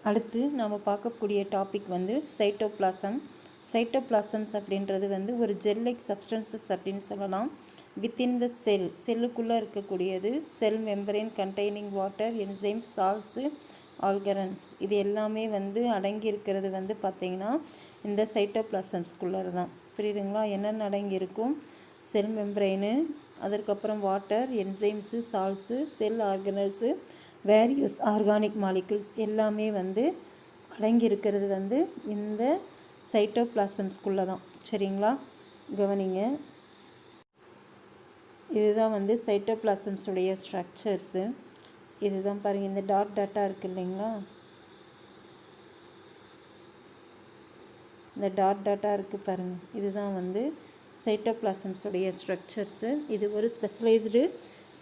அடுத்து நாம் பார்க்கக்கூடிய டாபிக் வந்து சைட்டோபிளாசம்ஸ் அப்படின்றது வந்து ஒரு ஜெல் லைக் சப்ஸ்டன்சஸ் அப்படின்னு சொல்லலாம். வித்தின் த செல்லுக்குள்ளே இருக்கக்கூடியது. Cell membrane containing water, enzyme, salts, organelles இது எல்லாமே வந்து அடங்கி இருக்கிறது வந்து பார்த்திங்கன்னா இந்த சைட்டோபிளாசம்ஸ்குள்ளே தான். புரியுதுங்களா? என்னென்ன அடங்கியிருக்கும்? செல் மெம்பரெயினு, அதற்கப்புறம் வாட்டர், என்சைம்ஸு, சால்ட்ஸு, செல் ஆர்கனல்ஸு, வேரியஸ் ஆர்கானிக் மாலிகுல்ஸ் எல்லாமே வந்து அடங்கி இருக்கிறது வந்து இந்த சைட்டோபிளாசம்ஸ்குள்ளே தான். சரிங்களா? கவனிங்க. இதுதான் வந்து சைட்டோபிளாசம்ஸுடைய ஸ்ட்ரக்சர்ஸு. இதுதான் பாருங்கள், இந்த டாட்டா இருக்குது இல்லைங்களா? இந்த டாட்டா இருக்குது பாருங்கள். இதுதான் வந்து சைட்டோபிளாசம்ஸுடைய ஸ்ட்ரக்சர்ஸு. இது ஒரு ஸ்பெஷலைஸ்டு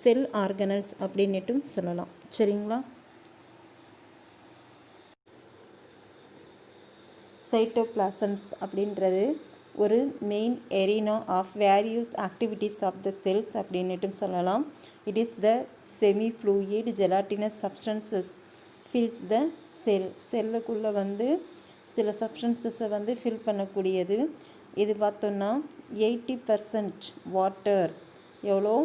செல் ஆர்கனல்ஸ் அப்படின்னுட்டும் சொல்லலாம். சரிங்களா? சைட்டோபிளாசம்ஸ் அப்படின்றது ஒரு main arena of various activities of the cells அப்படின்னுட்டும் சொல்லலாம். It is the semi fluid gelatinous substances fills the செல்லுக்குள்ளே வந்து சில சப்ஸ்டன்சஸை வந்து ஃபில் பண்ணக்கூடியது. இது பார்த்தோன்னா 80% வாட்டர். எவ்வளோ?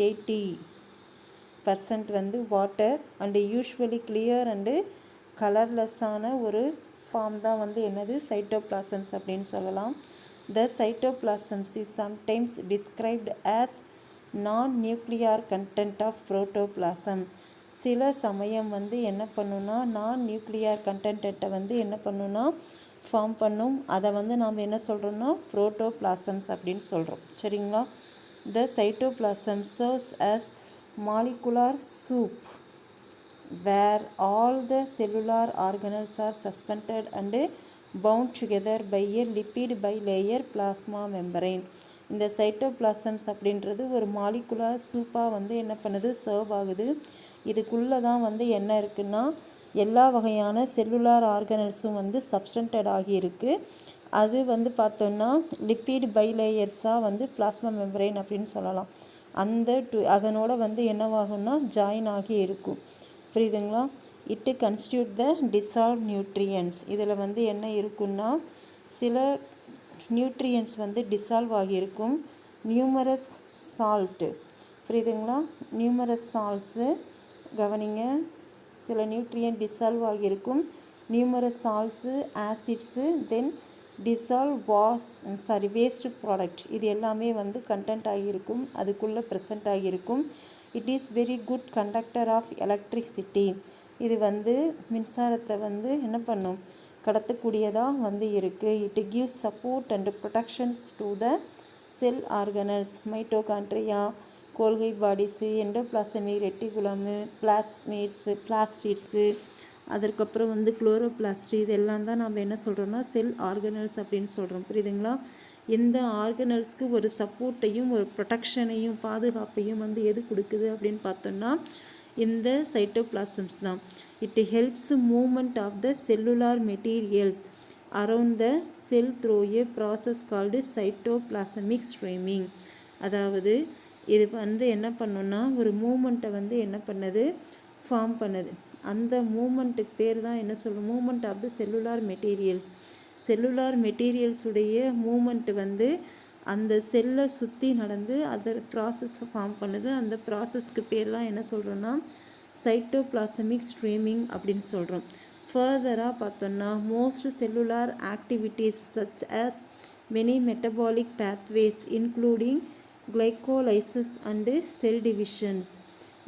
80% வந்து water and usually clear and கலர்லெஸ்ஸான ஒரு ஃபார்ம் தான் வந்து என்னது சைட்டோபிளாசம்ஸ் அப்படின்னு சொல்லலாம். The cytoplasms is sometimes described as non nuclear content of protoplasm. சில சமயம் வந்து என்ன பண்ணுன்னா நான் நியூக்ளியர் கண்டென்ட்டை வந்து என்ன பண்ணுன்னா ஃபார்ம் பண்ணும். அதை வந்து நாம் என்ன சொல்கிறோன்னா புரோட்டோபிளாசம்ஸ் அப்படின்னு சொல்கிறோம். சரிங்களா? த cytoplasm serves as molecular soup where all the cellular organelles are suspended and bound together by a lipid bilayer plasma membrane. இந்த சைட்டோபிளாசம்ஸ் அப்படின்றது ஒரு மாலிகுலர் சூப்பாக வந்து என்ன பண்ணுது, சர்வ் ஆகுது. இதுக்குள்ளே தான் வந்து என்ன இருக்குன்னா எல்லா வகையான செல்லுலார் ஆர்கனல்ஸும் வந்து சப்ஸ்டண்டட் ஆகியிருக்கு. அது வந்து பார்த்தோன்னா லிப்பிட் பைலேயர்ஸாக வந்து பிளாஸ்மா மெம்பரைன் அப்படின்னு சொல்லலாம். அதனோட வந்து என்னவாகும்னா ஜாயின் ஆகி இருக்கும். புரியுதுங்களா? இட்டு கன்ஸ்டியூட் த டிசால்வ் நியூட்ரியன்ஸ். இதில் வந்து என்ன இருக்குன்னா சில நியூட்ரியன்ஸ் வந்து டிசால்வ் ஆகியிருக்கும். Numerous salt. புரியுதுங்களா? நியூமரஸ் சால்ட்ஸு கவனிங்க. சில நியூட்ரியன்ட் டிசால்வ் ஆகியிருக்கும். Numerous salts, acids, then waste product இது எல்லாமே வந்து கண்டென்ட் ஆகியிருக்கும், அதுக்குள்ளே ப்ரெசண்ட் ஆகியிருக்கும். It is very good conductor of electricity. இது வந்து மின்சாரத்தை வந்து என்ன பண்ணும், கடத்தக்கூடியதாக வந்து இருக்குது. It gives support and protections to the cell organelles, mitochondria, Golgi bodies, endoplasmic reticulum, plastids, அதற்கப்புறம் வந்து குளோரோபிளாஸ்ட் இதெல்லாம் தான் நம்ம என்ன சொல்கிறோம்னா செல் ஆர்கனல்ஸ் அப்படின்னு சொல்கிறோம். புரியுதுங்களா? இந்த ஆர்கனல்ஸ்க்கு ஒரு சப்போர்ட்டையும் ஒரு ப்ரொடெக்ஷனையும் பாதுகாப்பையும் வந்து எது கொடுக்குது அப்படின்னு பார்த்தோம்னா இந்த சைட்டோபிளாசம்ஸ் தான். It helps movement of the cellular materials around the cell through a process called cytoplasmic streaming. அதாவது இது வந்து என்ன பண்ணுன்னா ஒரு மூமெண்ட்டை வந்து என்ன பண்ணுது, ஃபார்ம் பண்ணுது. அந்த மூமெண்ட்டுக்கு பேர் தான் என்ன சொல்கிறோம், movement of the cellular materials. Cellular மெட்டீரியல்ஸுடைய மூமெண்ட் வந்து அந்த செல்லை சுற்றி நடந்து அதை ப்ராசஸை ஃபார்ம் பண்ணுது. அந்த ப்ராசஸ்க்கு பேர் தான் என்ன சொல்கிறோன்னா சைட்டோபிளாசமிக் ஸ்ட்ரீமிங் அப்படின்னு சொல்கிறோம். ஃபர்தராக பார்த்தோன்னா most cellular activities such as many metabolic pathways including glycolysis and cell divisions.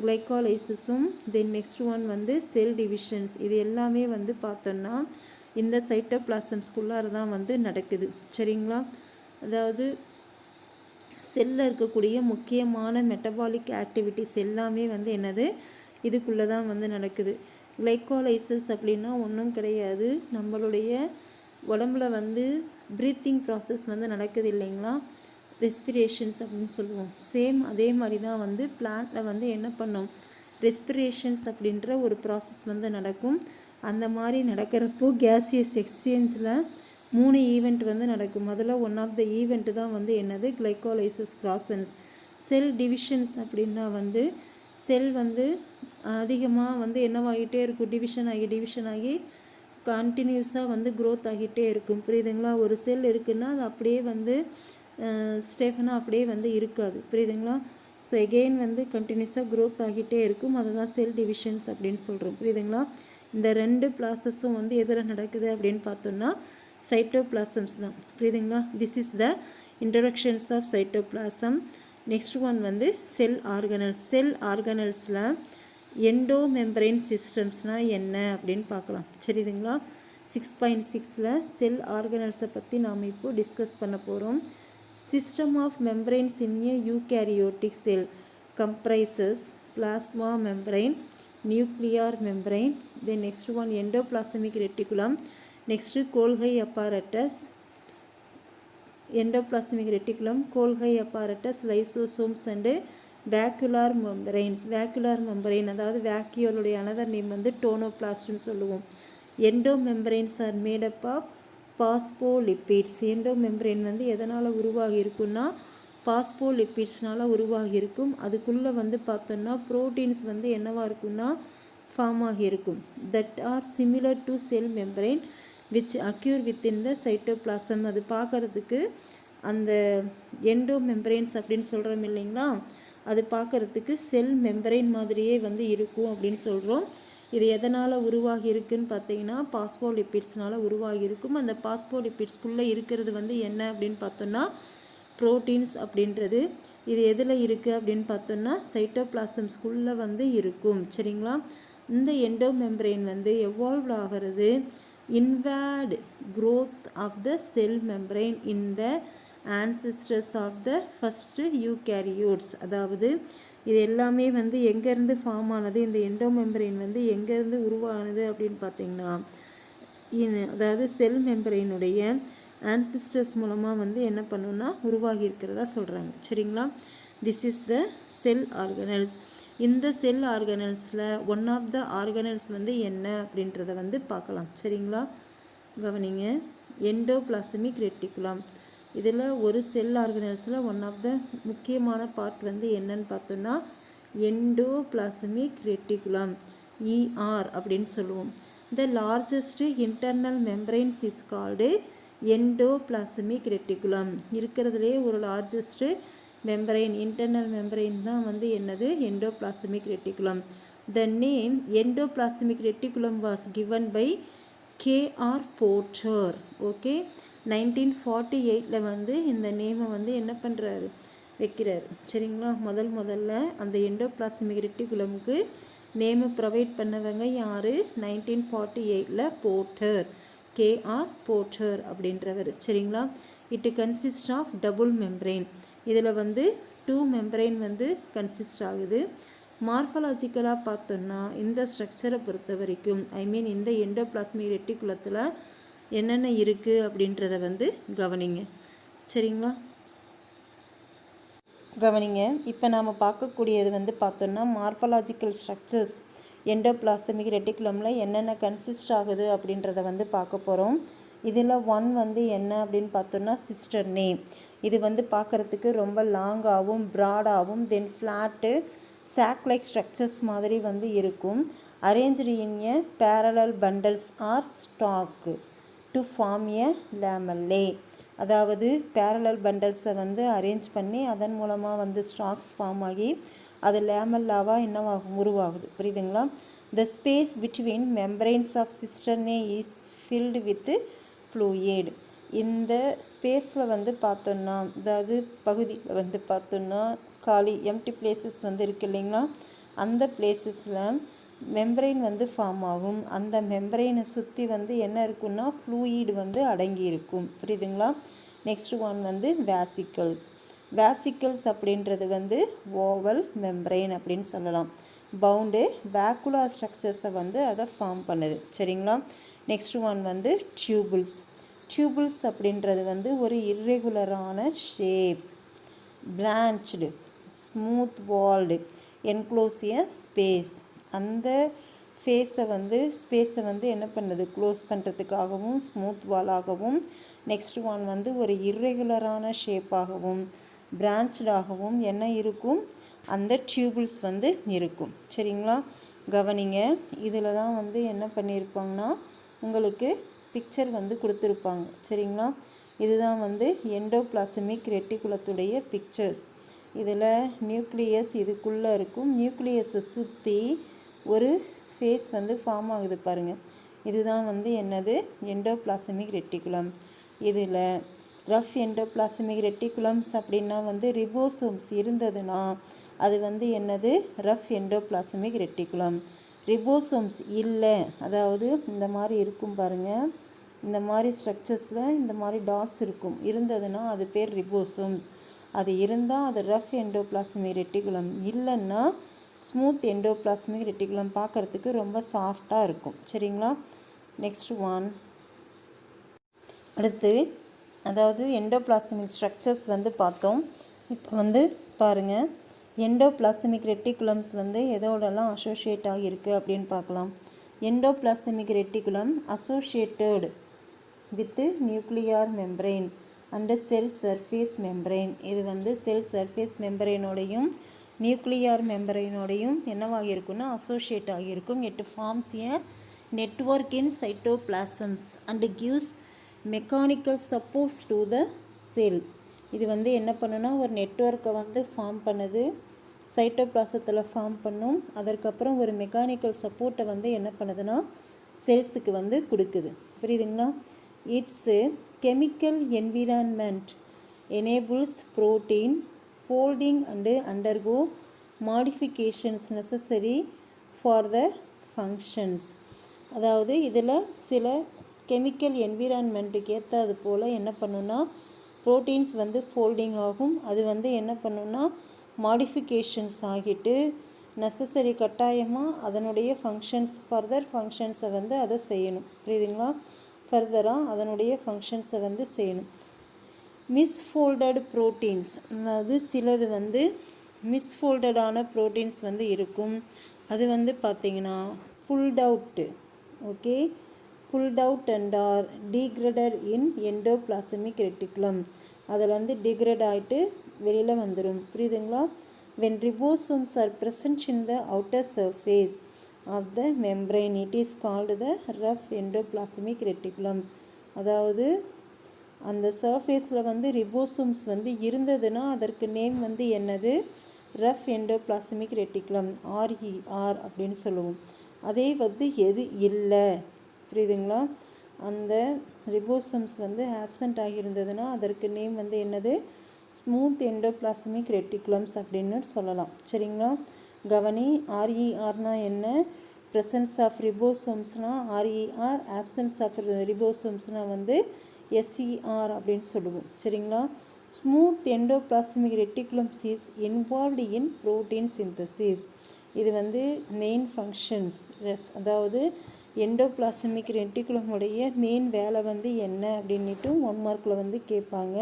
கிளைகாலைசிஸும் தென் நெக்ஸ்ட் ஒன் வந்து செல் டிவிஷன்ஸ் இது எல்லாமே வந்து பார்த்தோன்னா இந்த சைட்டோபிளாசம்ஸ்குள்ளார தான் வந்து நடக்குது. சரிங்களா? அதாவது செல்லில் இருக்கக்கூடிய முக்கியமான மெட்டபாலிக் ஆக்டிவிட்டிஸ் எல்லாமே வந்து என்னது இதுக்குள்ளே தான் வந்து நடக்குது. கிளைகோலைசிஸ் அப்படின்னா ஒன்றும் கிடையாது, நம்மளுடைய உடம்புல வந்து ப்ரீத்திங் ப்ராசஸ் வந்து நடக்குது இல்லைங்களா, ரெஸ்பிரேஷன்ஸ் அப்படின்னு சொல்லுவோம். சேம் அதே மாதிரி தான் வந்து பிளான்ட்டில் வந்து என்ன பண்ணும், ரெஸ்பிரேஷன்ஸ் அப்படின்ற ஒரு ப்ராசஸ் வந்து நடக்கும். அந்த மாதிரி நடக்கிறப்போ கேசியஸ் எக்ஸ்சேஞ்சில் 3 ஈவெண்ட் வந்து நடக்கும். முதல்ல ஒன் ஆஃப் த ஈவெண்ட்டு தான் வந்து என்னது கிளைகோலைசிஸ் ப்ராசஸ். செல் டிவிஷன்ஸ் அப்படின்னா வந்து செல் வந்து அதிகமாக வந்து என்னவாகிட்டே இருக்கும், டிவிஷன் ஆகி கண்டினியூஸாக வந்து க்ரோத் ஆகிட்டே இருக்கும். புரியுதுங்களா? ஒரு செல் இருக்குன்னா அது அப்படியே வந்து ஸ்டேஃபனாக அப்படியே வந்து இருக்காது. புரியுதுங்களா? ஸோ எகெயின் வந்து கண்டினியூஸாக க்ரோத் ஆகிட்டே இருக்கும். அதை தான் செல் டிவிஷன்ஸ் அப்படின்னு சொல்கிறோம். புரியுதுங்களா? இந்த 2 ப்ராசஸும் வந்து எதில் நடக்குது அப்படின்னு பார்த்தோம்னா சைட்டோபிளாசம்ஸ் தான். புரியுதுங்களா? This is the introductions of cytoplasm. Next one வந்து செல் ஆர்கனல்ஸ். செல் ஆர்கனல்ஸில் எண்டோ மெம்பரைன் சிஸ்டம்ஸ்னால் என்ன அப்படின்னு பார்க்கலாம். சரிதுங்களா? 6.6ல் செல் ஆர்கனல்ஸை பற்றி நாம் இப்போ டிஸ்கஸ் பண்ண போகிறோம். System of membranes in a eukaryotic cell comprises plasma membrane, nuclear membrane, then next one endoplasmic reticulum, next Golgi apparatus, endoplasmic reticulum, Golgi apparatus, lysosomes and vacuolar membranes. Vacuolar membrane அதாவது vacuole another name வந்து tonoplast னு சொல்லுவோம். Endomembranes are made up of phospholipids. Endomembrane வந்து எதனால் உருவாகி இருக்குன்னா பாஸ்போலிப்பிட்ஸ்னால உருவாகி இருக்கும். அதுக்குள்ளே வந்து பார்த்தோன்னா ப்ரோட்டீன்ஸ் வந்து என்னவா இருக்குன்னா ஃபார்ம் ஆகி இருக்கும். That R similar to sell membrane which occur within the cytoplasm. அது பார்க்குறதுக்கு அந்த எண்டோ மெம்பரைன்ஸ் அப்படின்னு சொல்கிறோம் இல்லைங்களா, அது பார்க்குறதுக்கு செல் மெம்பரைன் மாதிரியே வந்து இருக்கும் அப்படின்னு சொல்கிறோம். இது எதனால் உருவாகி இருக்குன்னு பார்த்தீங்கன்னா பாஸ்போலிப்பிட்ஸ்னால் உருவாகி இருக்கும். அந்த பாஸ்போலிப்பிட்ஸ்குள்ளே இருக்கிறது வந்து என்ன அப்படின்னு பார்த்தோன்னா ப்ரோட்டீன்ஸ் அப்படின்றது. இது எதில் இருக்குது அப்படின்னு பார்த்தோன்னா சைட்டோபிளாசம்ஸ்குள்ளே வந்து இருக்கும். சரிங்களா? இந்த எண்டோ மெம்பரைன் வந்து எவால்வ் ஆகிறது inward growth of the cell membrane in the ancestors of the first eukaryotes. அதாவது இது எல்லாமே வந்து எங்கேருந்து ஃபார்ம் ஆனது, இந்த எண்டோமெம்பரைன் வந்து எங்கேருந்து உருவானது அப்படின்னு பார்த்தீங்கன்னா அதாவது செல் மெம்பரைனுடைய ஆன்சிஸ்டர்ஸ் மூலமாக வந்து என்ன பண்ணுன்னா உருவாகி இருக்கிறதா சொல்கிறாங்க. சரிங்களா? This is the cell organelles. இந்த செல் ஆர்கனல்ஸில் ஒன் ஆஃப் த ஆர்கனல்ஸ் வந்து என்ன அப்படின்றத வந்து பார்க்கலாம். சரிங்களா? கவனிங்க. எண்டோபிளாசமிக் ரெட்டிகுலம். இதில் ஒரு செல் ஆர்கனல்ஸில் ஒன் ஆஃப் த முக்கியமான பார்ட் வந்து என்னன்னு பார்த்தோன்னா எண்டோபிளாசமிக் ரெட்டிகுலம், ER அப்படின்னு சொல்லுவோம். The largest internal membranes is called endoplasmic reticulum. இருக்கிறதுலே ஒரு லார்ஜஸ்ட்டு மெம்பரைன், இன்டர்னல் மெம்பரைன் தான் வந்து என்னது endoplasmic reticulum. The name endoplasmic reticulum was given by KR Porter. Okay, 1948 வந்து இந்த நேமை வந்து என்ன பண்ணுறாரு வைக்கிறார். சரிங்களா? முதல்ல அந்த எண்டோபிளாசமிக் ரெட்டிகுலமுக்கு நேமை ப்ரொவைட் பண்ணவங்க யார்? 1948 போர்ட்டர், KR போர்ட்டர் அப்படின்றவர். சரிங்களா? It consist of double membrane. இதில் வந்து 2 மெம்பரைன் வந்து கன்சிஸ்ட் ஆகுது. மார்ஃபலாஜிக்கலாக பார்த்தோன்னா இந்த ஸ்ட்ரக்சரை பொறுத்த வரைக்கும் இந்த எண்டோபிளாஸ்மிக் ரெட்டிகுலத்தில் என்னென்ன இருக்குது அப்படின்றத வந்து கவனிங்க. சரிங்களா? கவனிங்க. இப்போ நாம் பார்க்கக்கூடியது வந்து பார்த்தோன்னா மார்ஃபலாஜிக்கல் ஸ்ட்ரக்சர்ஸ் எண்டோபிளாசமிக் ரெட்டிகுலமில் என்னென்ன கன்சிஸ்ட் ஆகுது அப்படின்றத வந்து பார்க்க போகிறோம். இதில் 1 வந்து என்ன அப்படின்னு பார்த்தோன்னா சிஸ்டர் நேம். இது வந்து பார்க்குறதுக்கு ரொம்ப லாங்காகவும் ப்ராடாகவும் then flat sac like structures மாதிரி வந்து இருக்கும். Arranged in a parallel bundles or stack to form a lamellae. அதாவது பேரலல் பண்டல்ஸை வந்து அரேஞ்ச் பண்ணி அதன் மூலமாக வந்து ஸ்டாக்ஸ் ஃபார்ம் ஆகி அது லேமல்லாவாக என்னவாகும் உருவாகுது. புரியுதுங்களா? The space between membranes of cisternae is filled with fluid. இந்த ஸ்பேஸில் வந்து பார்த்தோன்னா அதாவது பகுதியில் வந்து பார்த்தோன்னா காலி எம்டி பிளேசஸ் வந்து இருக்குது இல்லைங்களா, அந்த பிளேசஸில் மெம்பரைன் வந்து ஃபார்ம் ஆகும். அந்த மெம்பரைனை சுற்றி வந்து என்ன இருக்குன்னா ஃப்ளூயிட் வந்து அடங்கி இருக்கும். புரியுதுங்களா? நெக்ஸ்ட் ஒன் வந்து வேசிக்கல்ஸ். வேசிக்கல்ஸ் அப்படின்றது வந்து ஓவல் மெம்பரைன் அப்படின்னு சொல்லலாம். பவுண்டு வேக்குலர் ஸ்ட்ரக்சர்ஸை வந்து அதை ஃபார்ம் பண்ணுது. சரிங்களா? நெக்ஸ்ட் ஒன் வந்து டியூபிள்ஸ். டியூபிள்ஸ் அப்படின்றது வந்து ஒரு இர்ரெகுலரான shape, branched, smooth walled, enclosing space. அந்த ஸ்பேஸை வந்து என்ன பண்ணுது க்ளோஸ் பண்ணுறதுக்காகவும் ஸ்மூத் வாலாகவும், நெக்ஸ்ட் ஒன் வந்து ஒரு இர்ரெகுலரான ஷேப்பாகவும் பிரான்ச்டாகவும் என்ன இருக்கும் அந்த டியூபிள்ஸ் வந்து இருக்கும். சரிங்களா? கவனிங்க. இதில் தான் வந்து என்ன பண்ணியிருப்பாங்கன்னா உங்களுக்கு பிக்சர் வந்து கொடுத்துருப்பாங்க. சரிங்களா? இதுதான் வந்து எண்டோபிளாசமிக் ரெட்டிகுலத்துடைய பிக்சர்ஸ். இதில் நியூக்ளியஸ் இதுக்குள்ளே இருக்கும். நியூக்ளியஸை சுற்றி ஒரு ஃபேஸ் வந்து ஃபார்ம் ஆகுது பாருங்கள். இதுதான் வந்து என்னது? Endoplasmic reticulum. இதில் ரஃப் எண்டோபிளாசமிக் ரெட்டிகுலம்ஸ் அப்படின்னா வந்து ரிபோசோம்ஸ் இருந்ததுன்னா அது வந்து என்னது? Rough endoplasmic reticulum. ரிபோசோம்ஸ் இல்லை, அதாவது இந்த மாதிரி இருக்கும் பாருங்கள், இந்த மாதிரி ஸ்ட்ரக்சர்ஸில் இந்த மாதிரி டாட்ஸ் இருக்கும், இருந்ததுன்னா அது பேர் ரிபோசோம்ஸ். அது இருந்தால் அது ரஃப் எண்டோபிளாசமிக் ரெட்டிகுலம். இல்லைன்னா ஸ்மூத் எண்டோபிளாசமிக் ரெட்டிகுலம். பார்க்குறதுக்கு ரொம்ப சாஃப்டாக இருக்கும். சரிங்களா? Next one. அடுத்து அதாவது எண்டோபிளாசமிக் ஸ்ட்ரக்சர்ஸ் வந்து பார்த்தோம். இப்போ வந்து பாருங்கள், எண்டோபிளாசமிக் ரெட்டிகுலம்ஸ் வந்து எதோடலாம் அசோசியேட் ஆகியிருக்கு அப்படின்னு பார்க்கலாம். Endoplasmic reticulum associated with nuclear membrane and cell surface membrane. இது வந்து செல் சர்ஃபேஸ் மெம்பரைனோடையும் நியூக்ளியார் மெம்பரைனோடையும் என்னவாகி இருக்குன்னா அசோசியேட் ஆகியிருக்கும். It forms a network in cytoplasms and gives mechanical supports to the cell. இது வந்து என்ன பண்ணுன்னா ஒரு நெட்வொர்க்கை வந்து ஃபார்ம் பண்ணுது, சைட்டோபிளாசத்தில் ஃபார்ம் பண்ணும். அதற்கப்புறம் ஒரு மெக்கானிக்கல் சப்போர்ட்டை வந்து என்ன பண்ணுதுன்னா செல்ஸுக்கு வந்து கொடுக்குது. புரியுதுங்களா? It's chemical environment enables protein folding and undergo modifications necessary for the functions. அதாவது இதில் சில கெமிக்கல் என்விரான்மெண்ட்டுக்கு ஏற்றது போல் என்ன பண்ணுன்னா ப்ரோட்டீன்ஸ் வந்து ஃபோல்டிங் ஆகும். அது வந்து என்ன பண்ணுன்னா மாடிஃபிகேஷன்ஸ் ஆகிட்டு நெசசரி கட்டாயமாக அதனுடைய ஃபங்க்ஷன்ஸ் ஃபர்தர் ஃபங்க்ஷன்ஸை வந்து அதை செய்யணும். புரியுதுங்களா? ஃபர்தராக அதனுடைய ஃபங்க்ஷன்ஸை வந்து செய்யணும். மிஸ்ஃபோல்டட் ப்ரோட்டீன்ஸ், அதாவது சிலது வந்து மிஸ்ஃபோல்டடான ப்ரோட்டீன்ஸ் வந்து இருக்கும். அது வந்து பார்த்திங்கன்னா pulled out. Okay, pulled out and are degraded in endoplasmic reticulum. அதில் வந்து டிக்ரேட் ஆகிட்டு வெளியில் வந்துடும். புரியுதுங்களா? When ribosomes are present in the outer surface of the membrane it is called the rough endoplasmic reticulum. அதாவது அந்த சர்ஃபேஸில் வந்து ரிபோசோம்ஸ் வந்து இருந்ததுன்னா அதற்கு நேம் வந்து என்னது? ரஃப் எண்டோபிளாசமிக் ரெட்டிகுலம், ஆர்இஆர் அப்படின்னு சொல்லுவோம். அதே வந்து எது இல்லை, புரியுதுங்களா? அந்த ரிபோசோம்ஸ் வந்து ஆப்சண்ட் ஆகியிருந்ததுன்னா அதற்கு நேம் வந்து என்னது? ஸ்மூத் எண்டோபிளாசமிக் ரெட்டிகுலம்ஸ் அப்படின்னு சொல்லலாம். சரிங்களா? கவனி, ஆர்இஆர்னா என்ன? ப்ரெசன்ஸ் ஆஃப் ரிபோசோம்ஸ்னால் ஆர்இஆர், ஆப்சன்ஸ் ஆஃப் ரிபோசோம்ஸ்னால் வந்து எஸ்இஆர் அப்படின்னு சொல்லுவோம். சரிங்களா? Smooth endoplasmic reticulums is involved in protein synthesis. இது வந்து மெயின் ஃபங்க்ஷன்ஸ். அதாவது எண்டோபிளாசமிக் ரெட்டிகுலமுடைய மெயின் வேலை வந்து என்ன அப்படின்ட்டு 1 மார்க்கில் வந்து கேட்பாங்க.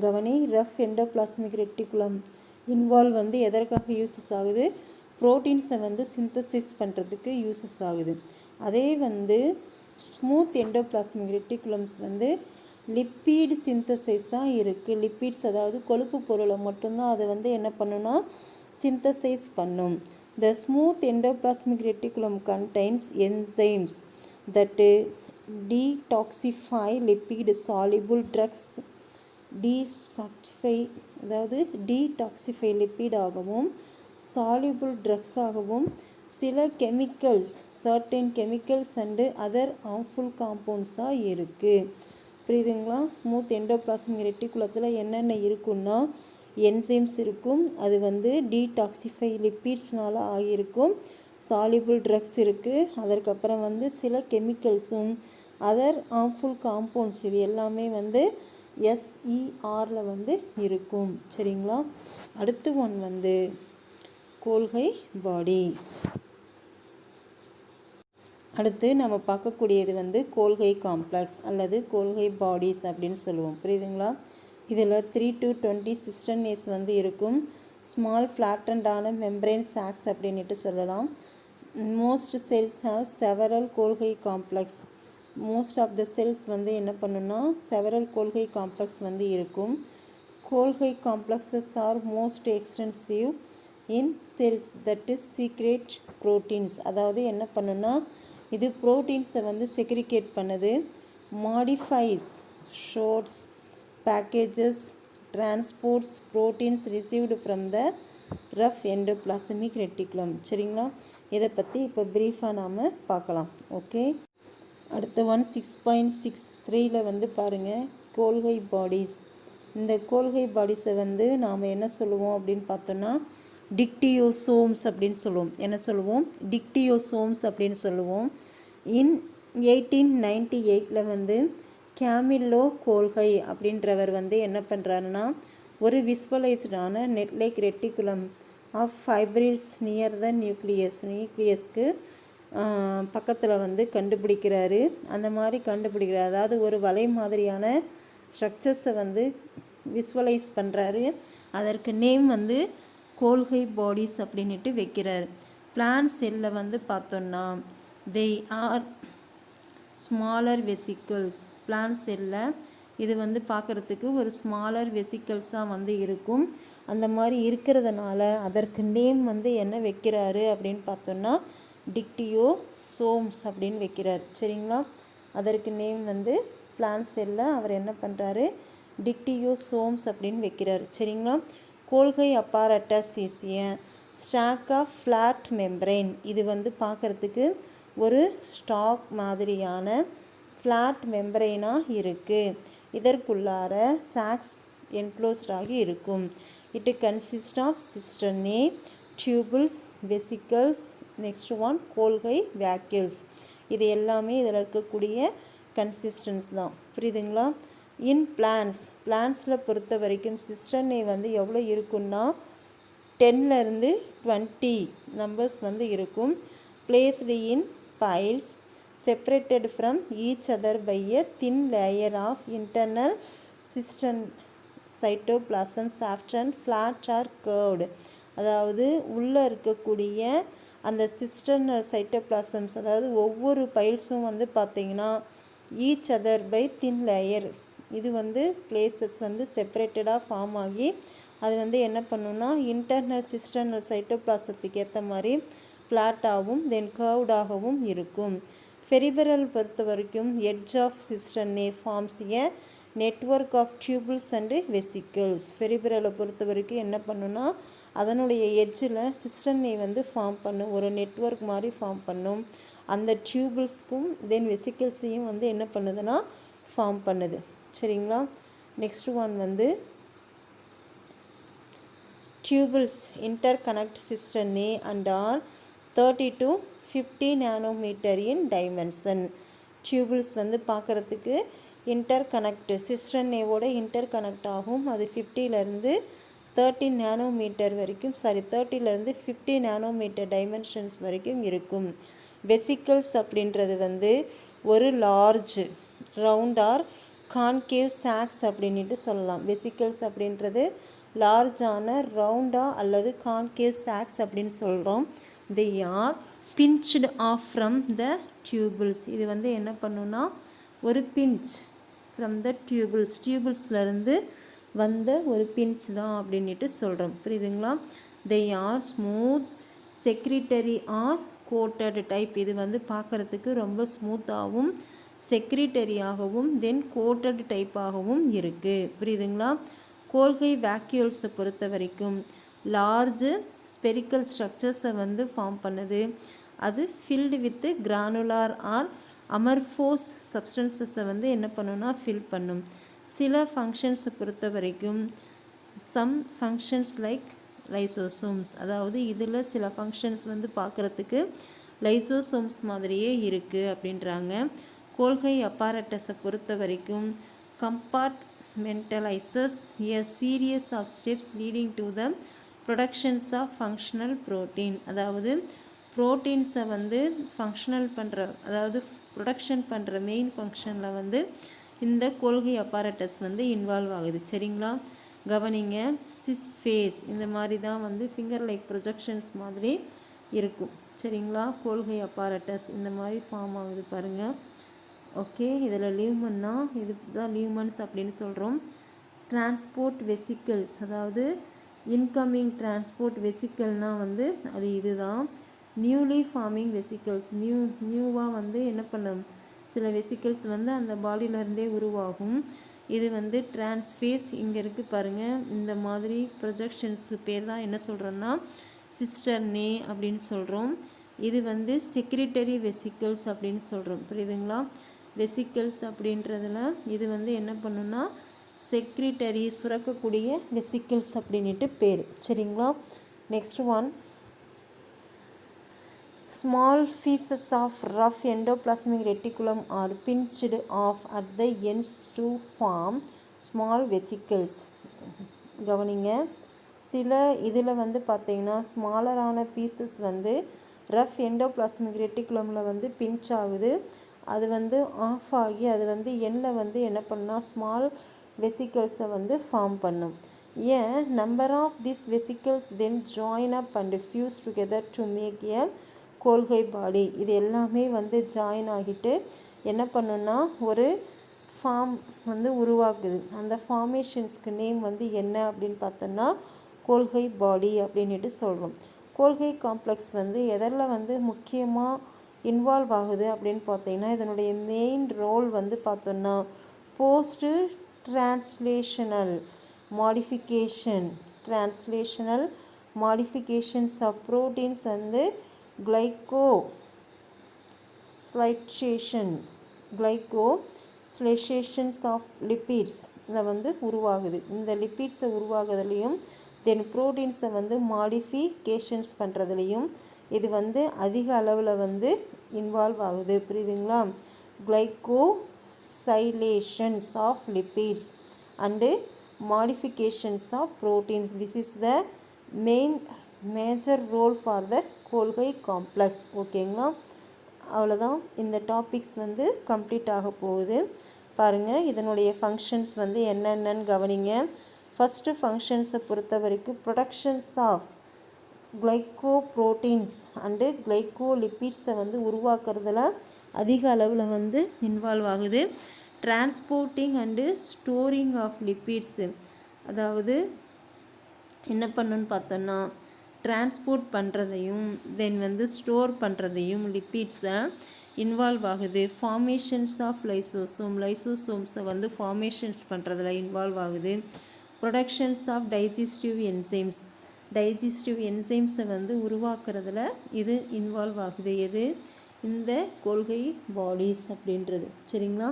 கவனி, ரஃப் எண்டோபிளாசமிக் ரெட்டிகுலம் இன்வால்வ் வந்து எதற்காக யூஸஸ் ஆகுது? ப்ரோட்டீன்ஸை வந்து சிந்தசிஸ் பண்ணுறதுக்கு யூஸஸ் ஆகுது. அதே வந்து ஸ்மூத் எண்டோபிளாசமிக் ரெட்டிகுலம்ஸ் வந்து லிப்பிட் சிந்தசைஸாக இருக்குது. லிப்பிட்ஸ் அதாவது கொழுப்பு பொருளை மட்டும்தான் அதை வந்து என்ன பண்ணுன்னா சிந்தசைஸ் பண்ணும். The smooth endoplasmic reticulum contains enzymes that detoxify lipid soluble drugs, அதாவது டீடாக்சிஃபை லிப்பிட் ஆகவும் சாலிபிள் ட்ரக்ஸ் ஆகவும் சில chemicals, certain chemicals and other harmful காம்பவுண்ட்ஸாக இருக்குது. புரியுதுங்களா? ஸ்மூத் எண்டோபிளாசமிக் ரெட்டிகுலத்தில் என்னென்ன இருக்குன்னா என்சைம்ஸ் இருக்கும், அது வந்து டீடாக்சிஃபை லிப்பிட்ஸ்னால் ஆகியிருக்கும், சாலிபிள் ட்ரக்ஸ் இருக்குது, அதற்கப்புறம் வந்து சில கெமிக்கல்ஸும் அதர் ஹார்ம்ஃபுல் காம்பவுண்ட்ஸ் இது எல்லாமே வந்து எஸ்இஆரில் வந்து இருக்கும். சரிங்களா? அடுத்து ஒன் வந்து கோல்கை பாடி. அடுத்து நம்ம பார்க்கக்கூடியது வந்து கோல்கை காம்ப்ளெக்ஸ் அல்லது கோல்கை பாடிஸ் அப்படின்னு சொல்லுவோம். புரியுதுங்களா? இதில் 3 to 20 சிஸ்டர்னேஸ் வந்து இருக்கும். ஸ்மால் ஃப்ளாட்டண்டான மெம்பரைன் சாக்ஸ் அப்படின்ட்டு சொல்லலாம். Most cells have several Golgi complex. Most of the cells வந்து என்ன பண்ணுன்னா செவரல் கோல்கை காம்ப்ளெக்ஸ் வந்து இருக்கும். Golgi complexes are most extensive in cells that is secrete proteins. அதாவது என்ன பண்ணுன்னா இது ப்ரோட்டீன்ஸை வந்து செக்ரிகேட் பண்ணுது. Modifies sorts packages transports proteins received from the rough endoplasmic reticulum. சரிங்களா, இதை பற்றி இப்போ ப்ரீஃபாக நாம் பார்க்கலாம். ஓகே, அடுத்த 6.63 வந்து பாருங்கள், கோல்கை பாடிஸ். இந்த கோல்கை பாடிஸை வந்து நாம் என்ன சொல்லுவோம் அப்படின்னு பார்த்தோன்னா டிக்டியோசோம்ஸ் அப்படின்னு சொல்லுவோம். என்ன சொல்லுவோம்? டிக்டியோசோம்ஸ் அப்படின்னு சொல்லுவோம். இன் 1898 வந்து கேமில்லோ கோல்கை அப்படின்றவர் வந்து என்ன பண்ணுறாருன்னா ஒரு விஸ்வலைஸ்டான netlike reticulum of fibrils near the நியூக்ளியஸ்க்கு பக்கத்தில் வந்து கண்டுபிடிக்கிறாரு. அந்த மாதிரி கண்டுபிடிக்கிறார், அதாவது ஒரு வலை மாதிரியான ஸ்ட்ரக்சர்ஸை வந்து விஸ்வலைஸ் பண்ணுறாரு. அதற்கு நேம் வந்து கோல்கை பாடிஸ் அப்படின்ட்டு வைக்கிறார். பிளான்ட் செல்லில் வந்து பார்த்தோன்னா they are smaller vesicles. Plant செல்லில் இது வந்து பார்க்குறதுக்கு ஒரு ஸ்மாலர் வெசிக்கிள்ஸாக வந்து இருக்கும். அந்த மாதிரி இருக்கிறதுனால அதற்கு நேம் வந்து என்ன வைக்கிறாரு அப்படின்னு பார்த்தோன்னா டிக்டியோசோம்ஸ் அப்படின்னு வைக்கிறார். சரிங்களா, அதற்கு நேம் வந்து பிளான்ட் செல்லில் அவர் என்ன பண்ணுறாரு, டிக்டியோசோம்ஸ் அப்படின்னு வைக்கிறார். சரிங்களா, Golgi apparatus is a stack of flat membrane. இது வந்து பார்க்குறதுக்கு ஒரு ஸ்டாக் மாதிரியான ஃப்ளாட் மெம்பரைனாக இருக்குது. இதற்குள்ளார சாக்ஸ் என்க்ளோஸ்டாகி இருக்கும். It consist of cisternae, tubules, vesicles, next one golgi vacuoles. இது எல்லாமே இதில் இருக்கக்கூடிய கன்சிஸ்டன்ஸ் தான். புரியுதுங்களா? இன் பிளான்ஸில் பொறுத்த வரைக்கும் சிஸ்டர்னே வந்து எவ்வளோ இருக்குன்னா 10 to 20 நம்பர்ஸ் வந்து இருக்கும். Placed in piles separated from each other by a thin layer of internal cytoplasm, soft and flat or curved. அதாவது உள்ளே இருக்கக்கூடிய அந்த சிஸ்டர்னல் சைட்டோபிளாசம்ஸ், அதாவது ஒவ்வொரு பைல்ஸும் வந்து பார்த்திங்கன்னா each other by thin layer, இது வந்து பிளேசஸ் வந்து செப்பரேட்டடாக ஃபார்ம் ஆகி அது வந்து என்ன பண்ணுன்னா இன்டர்னல் சிஸ்டர்னல் சைட்டோபிளாசத்துக்கு ஏற்ற மாதிரி ஃப்ளாட்டாகவும் தென் கர்வ்டாகவும் இருக்கும். ஃபெரிபரல் பொறுத்த வரைக்கும் edge of cisternae forms a network of tubules and vesicles. ஃபெரிபரலை பொறுத்த வரைக்கும் என்ன பண்ணுன்னா அதனுடைய எட்ஜில் சிஸ்டர்னே வந்து ஃபார்ம் பண்ணும், ஒரு நெட்வொர்க் மாதிரி ஃபார்ம் பண்ணும். அந்த டியூபிள்ஸ்க்கும் தென் வெசிக்கிள்ஸையும் வந்து என்ன பண்ணுதுன்னா ஃபார்ம் பண்ணுது. சரிங்களா, நெக்ஸ்ட் ஒன் வந்து tubules interconnect cisternae and are 30 to 50 nanometer in dimension. tubules வந்து பார்க்குறதுக்கு இன்டர்கனெக்ட் சிஸ்டர்னேவோட இன்டர்கனெக்ட் ஆகும். அது 50 to 30 நானோமீட்டர் வரைக்கும் 30 to 50 நானோமீட்டர் டைமென்ஷன்ஸ் வரைக்கும் இருக்கும். வெசிக்கிள்ஸ் அப்படின்றது வந்து ஒரு large round or concave sacs அப்படின்ட்டு சொல்லலாம். வெசிக்கிள்ஸ் அப்படின்றது லார்ஜான ரவுண்டா அல்லது கான்கேவ் சாக்ஸ் அப்படின்னு சொல்கிறோம். They are pinched off from the tubules. இது வந்து என்ன பண்ணுன்னா ஒரு பிஞ்ச் ஃப்ரம் த டியூபிள்ஸ்லேருந்து வந்த ஒரு பிஞ்ச் தான் அப்படின்ட்டு சொல்கிறோம். புரியுதுங்களா? They are smooth secretory or coated type. இது வந்து பார்க்குறதுக்கு ரொம்ப ஸ்மூத்தாகவும் செக்ரிட்டரியாகவும் தென் கோட்டட் டைப்பாகவும் இருக்குது. புரியுதுங்களா? கோல்கை வேக்யூல்ஸை பொறுத்த வரைக்கும் லார்ஜ் ஸ்பெரிக்கல் ஸ்ட்ரக்சர்ஸை வந்து ஃபார்ம் பண்ணுது. அது ஃபில்டு வித் கிரானுலார் ஆர் அமர்ஃபோஸ் சப்ஸ்டன்சஸை வந்து என்ன பண்ணுன்னா ஃபில் பண்ணும். சில ஃபங்க்ஷன்ஸை பொறுத்த வரைக்கும் சம் ஃபங்க்ஷன்ஸ் லைக் லைசோசோம்ஸ், அதாவது இதில் சில ஃபங்க்ஷன்ஸ் வந்து பார்க்குறதுக்கு லைசோசோம்ஸ் மாதிரியே இருக்குது அப்படின்றாங்க. கோல்கை அப்பாரட்டஸை பொறுத்த வரைக்கும் compartmentalizes a series of steps leading to the productions of functional protein. அதாவது ப்ரோட்டீன்ஸை வந்து ஃபங்க்ஷனல் பண்ணுற, அதாவது ப்ரொடக்ஷன் பண்ணுற மெயின் ஃபங்க்ஷனில் வந்து இந்த கோல்கை அப்பாரட்டஸ் வந்து இன்வால்வ் ஆகுது. சரிங்களா, கவனிங்க. சிஸ் ஃபேஸ் இந்த மாதிரி தான் வந்து ஃபிங்கர் லைக் ப்ரொஜெக்ஷன்ஸ் மாதிரி இருக்கும். சரிங்களா, கோல்கை அப்பாரட்டஸ் இந்த மாதிரி ஃபார்ம் ஆகுது பாருங்கள். ஓகே, இதில் லியூமன்னா இது தான் லியூமன்ஸ் அப்படின்னு சொல்கிறோம். டிரான்ஸ்போர்ட் வெசிக்கிள்ஸ், அதாவது இன்கமிங் டிரான்ஸ்போர்ட் வெசிக்கிள்னால் வந்து அது இதுதான். நியூலி ஃபார்மிங் வெசிக்கல்ஸ், நியூவாக வந்து என்ன பண்ணும், சில வெசிக்கல்ஸ் வந்து அந்த பாடியிலேருந்தே உருவாகும். இது வந்து டிரான்ஸ்ஃபேஸ். இங்கே இருக்குது பாருங்கள், இந்த மாதிரி ப்ரொஜெக்ஷன்ஸுக்கு பேர் தான் என்ன சொல்கிறோன்னா சிஸ்டர்னே அப்படின்னு சொல்கிறோம். இது வந்து செக்ரிட்டரி வெசிக்கல்ஸ் அப்படின்னு சொல்கிறோம். புரியுதுங்களா? வெசிக்கல்ஸ் அப்படின்றதுல இது வந்து என்ன பண்ணுன்னா செக்ரிட்டரி, சுரக்கக்கூடிய வெசிக்கல்ஸ் அப்படின்ட்டு பேர். சரிங்களா? Next one, small pieces of rough endoplasmic reticulum are pinched off at the ends to form small vesicles. கவனிங்க, சில இதில் வந்து பார்த்தீங்கன்னா ஸ்மாலரான பீசஸ் வந்து ரஃப் எண்டோபிளாஸ்மிக் ரெட்டிகுலமில் வந்து பிஞ்ச் ஆகுது. அது வந்து ஆஃப் ஆகி அது வந்து எண்ணில் வந்து என்ன பண்ணால் ஸ்மால் வெசிக்கல்ஸை வந்து ஃபார்ம் பண்ணும். An number of this vesicles then join up and fuse together to make a Golgi body. இது எல்லாமே வந்து ஜாயின் ஆகிட்டு என்ன பண்ணுன்னா ஒரு ஃபார்ம் வந்து உருவாக்குது. அந்த ஃபார்மேஷன்ஸ்க்கு நேம் வந்து என்ன அப்படின்னு பார்த்தோன்னா கோல்கை பாடி அப்படின்ட்டு சொல்கிறோம். கோல்கை காம்ப்ளெக்ஸ் வந்து எதில் வந்து முக்கியமாக இன்வால்வ் ஆகுது அப்படின்னு பார்த்தீங்கன்னா இதனுடைய மெயின் ரோல் வந்து பார்த்தோன்னா post translational modifications of proteins வந்து கிளைகோஸ்லைசேஷன்ஸ் ஆஃப் லிப்பிட்ஸ் இதை வந்து உருவாகுது. இந்த லிப்பிட்ஸை உருவாகுறதுலையும் தென் ப்ரோட்டீன்ஸை வந்து மாடிஃபிகேஷன்ஸ் பண்ணுறதுலையும் இது வந்து அதிக அளவில் வந்து இன்வால்வ் ஆகுது. புரியுதுங்களா? Glycosylations of lipids and modifications of proteins, this is the major role for the Golgi complex. ஓகேங்களா? அவ்வளோதான், இந்த டாபிக்ஸ் வந்து கம்ப்ளீட் ஆக போகுது. பாருங்கள், இதனுடைய ஃபங்க்ஷன்ஸ் வந்து என்னென்னு கவனிங்க. ஃபஸ்ட்டு ஃபங்க்ஷன்ஸை பொறுத்த வரைக்கும் ப்ரொடக்ஷன்ஸ் ஆஃப் கிளைகோப்ரோட்டீன்ஸ் அண்டு கிளைகோலிப்பிட்ஸை வந்து உருவாக்குறதுல அதிக அளவில் வந்து இன்வால்வ் ஆகுது. டிரான்ஸ்போர்ட்டிங் அண்டு ஸ்டோரிங் ஆஃப் லிப்பிட்ஸு, அதாவது என்ன பண்ணுன்னு பார்த்தோன்னா டிரான்ஸ்போர்ட் பண்ணுறதையும் தென் வந்து ஸ்டோர் பண்ணுறதையும் லிப்பிட்ஸை இன்வால்வ் ஆகுது. ஃபார்மேஷன்ஸ் ஆஃப் லைசோசோம்ஸை வந்து ஃபார்மேஷன்ஸ் பண்ணுறதுல இன்வால்வ் ஆகுது. ப்ரொடக்ஷன்ஸ் ஆஃப் டைஜஸ்டிவ் என்சைம்ஸை வந்து உருவாக்குறதுல இது இன்வால்வ் ஆகுது. எது? இந்த கோல்கை பாடிஸ் அப்படின்றது. சரிங்களா?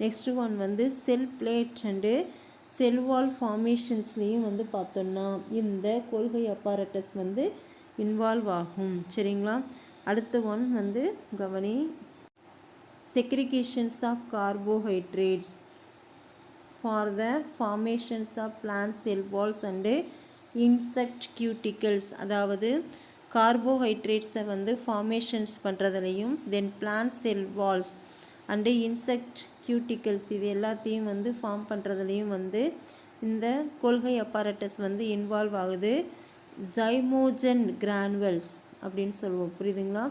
நெக்ஸ்ட் ஒன் வந்து செல் பிளேட் அண்டு செல் வால் ஃபார்மேஷன்ஸ்லேயும் வந்து பார்த்தோன்னா இந்த கோல்கை அப்பாரட்டஸ் வந்து இன்வால்வ் ஆகும். சரிங்களா? அடுத்த ஒன் வந்து கவனி, segregations of carbohydrates for the formations of plant cell walls and insect cuticles, அதாவது கார்போஹைட்ரேட்ஸை வந்து ஃபார்மேஷன்ஸ் பண்ணுறதுலையும் then plant cell walls and insect cuticles இது எல்லாத்தையும் வந்து ஃபார்ம் பண்ணுறதுலையும் வந்து இந்த கோல்கை அப்பாரட்டஸ் வந்து இன்வால்வ் ஆகுது. ஜைமோஜன் கிரானுவல்ஸ் அப்படின்னு சொல்லுவோம். புரியுதுங்களா?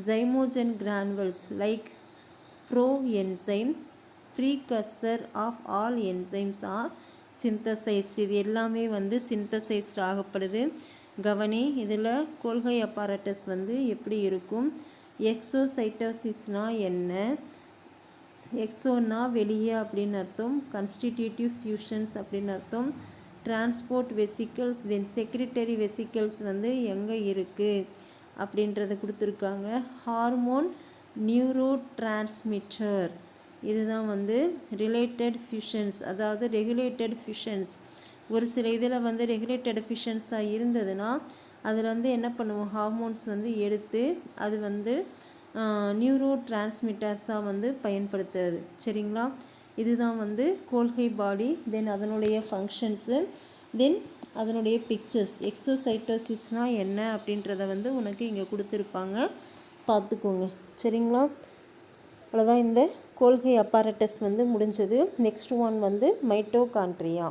Zymogen granules like proenzyme precursor of all enzymes are synthesized, இது எல்லாமே வந்து சிந்தசைஸ்ட் ஆகப்படுது. கவனி, இதில் கோல்கை அப்பாரட்டஸ் வந்து எப்படி இருக்கும்? எக்ஸோசைட்டோசிஸ்னால் என்ன? எக்ஸோன்னா வெளியே அப்படின்னு அர்த்தம், கன்ஸ்டிடியூட்டிவ் ஃபியூஷன்ஸ் அப்படின்னு அர்த்தம். டிரான்ஸ்போர்ட் வெசிக்கல்ஸ் தென் செக்ரிட்டரி வெசிக்கல்ஸ் வந்து எங்கே இருக்குது அப்படின்றத கொடுத்துருக்காங்க. ஹார்மோன் நியூரோ டிரான்ஸ்மிட்டர் இதுதான் வந்து ரிலேட்டட் ஃபியூஷன்ஸ், அதாவது ரெகுலேட்டட் ஃபியூஷன்ஸ். ஒரு சில இதில் வந்து ரெகுலேட்டட் ஃபியூஷன்ஸாக இருந்ததுன்னா அதில் வந்து என்ன பண்ணுவோம், ஹார்மோன்ஸ் வந்து எடுத்து அது வந்து நியூரோ டிரான்ஸ்மிட்டர்ஸாக வந்து பயன்படுத்துறது. சரிங்களா? இதுதான் வந்து கோல்கை பாடி, தென் அதனுடைய ஃபங்க்ஷன்ஸு, தென் அதனுடைய பிக்சர்ஸ். எக்ஸோசைட்டோசிஸ்னால் என்ன அப்படின்றத வந்து உனக்கு இங்கே கொடுத்துருப்பாங்க, பார்த்துக்கோங்க. சரிங்களா? அவ்வளோதான், இந்த கோல்கை அப்பாரட்டஸ் வந்து முடிஞ்சது. நெக்ஸ்ட் ஒன் வந்து மைட்டோகாண்ட்ரியா.